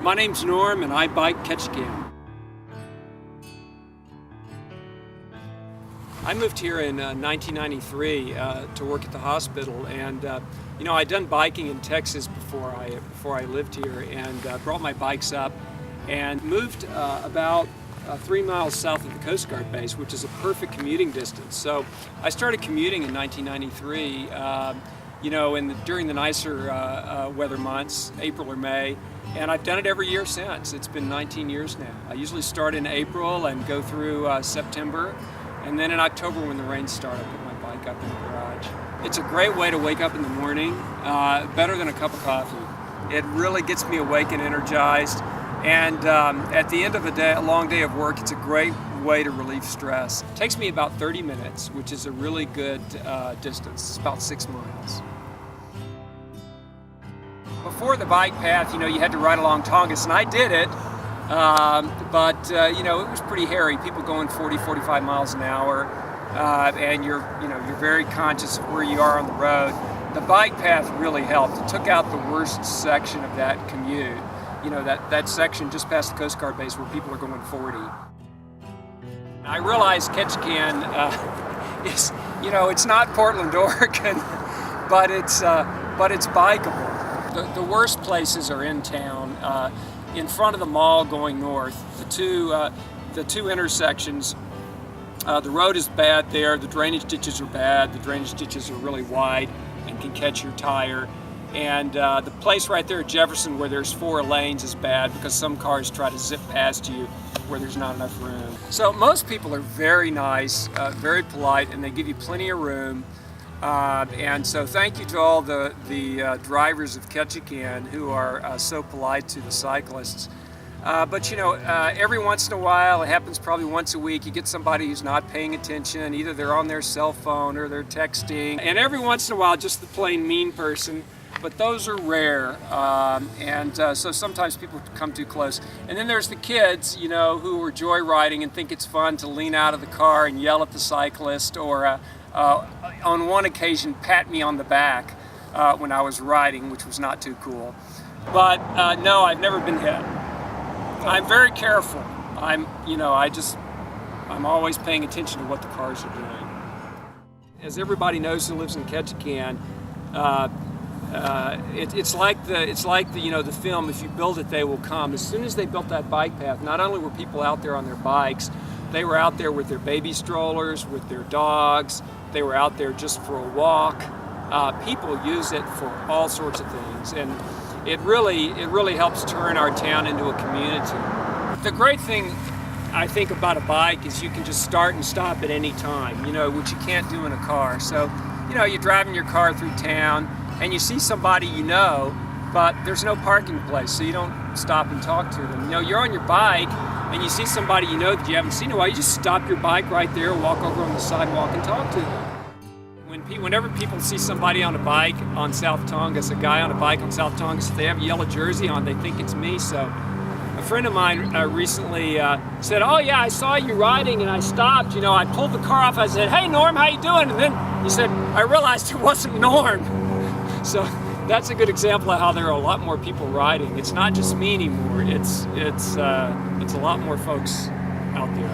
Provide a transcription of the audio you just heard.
My name's Norm and I bike Ketchikan. I moved here in 1993 to work at the hospital, and I'd done biking in Texas before I lived here, and brought my bikes up and moved about 3 miles south of the Coast Guard base, which is a perfect commuting distance. So I started commuting in 1993, during the nicer weather months, April or May, and I've done it every year since. It's been 19 years now. I usually start in April and go through September, and then in October when the rains start, I put my bike up in the garage. It's a great way to wake up in the morning, better than a cup of coffee. It really gets me awake and energized. And at the end of a long day of work, it's a great way to relieve stress. It takes me about 30 minutes, which is a really good distance. It's about 6 miles. Before the bike path, you had to ride along Tongass, and I did it, but it was pretty hairy. People going 40, 45 miles an hour, and you're very conscious of where you are on the road. The bike path really helped. It took out the worst section of that commute. That section just past the Coast Guard base where people are going 40. I realize Ketchikan is, it's not Portland, Oregon, but it's bikeable. The worst places are in town, in front of the mall going north. The two intersections. The road is bad there. The drainage ditches are bad. The drainage ditches are really wide and can catch your tire. And the place right there at Jefferson where there's 4 lanes is bad because some cars try to zip past you where there's not enough room. So most people are very nice, very polite, and they give you plenty of room. And so thank you to all the drivers of Ketchikan who are so polite to the cyclists. But every once in a while, it happens probably once a week, you get somebody who's not paying attention. Either they're on their cell phone or they're texting. And every once in a while, just the plain mean person. But those are rare, so sometimes people come too close. And then there's the kids, who are joyriding and think it's fun to lean out of the car and yell at the cyclist, or on one occasion pat me on the back when I was riding, which was not too cool. But no, I've never been hit. I'm very careful. I'm always paying attention to what the cars are doing. As everybody knows who lives in Ketchikan, it's like the film, if you build it, they will come. As soon as they built that bike path, not only were people out there on their bikes, they were out there with their baby strollers, with their dogs. They were out there just for a walk. People use it for all sorts of things, and it really helps turn our town into a community. The great thing I think about a bike is you can just start and stop at any time, which you can't do in a car. So, you're driving your car through town, and you see somebody but there's no parking place, so you don't stop and talk to them. You're on your bike, and you see somebody that you haven't seen in a while, you just stop your bike right there, walk over on the sidewalk and talk to them. Whenever people see somebody on a bike on South Tongass, a guy on a bike on South Tongass, if they have a yellow jersey on, they think it's me. So a friend of mine recently said, "Oh yeah, I saw you riding and I stopped. I pulled the car off. I said, 'Hey Norm, how you doing?' And then he said, 'I realized it wasn't Norm.'" So that's a good example of how there are a lot more people riding. It's not just me anymore. It's a lot more folks out there.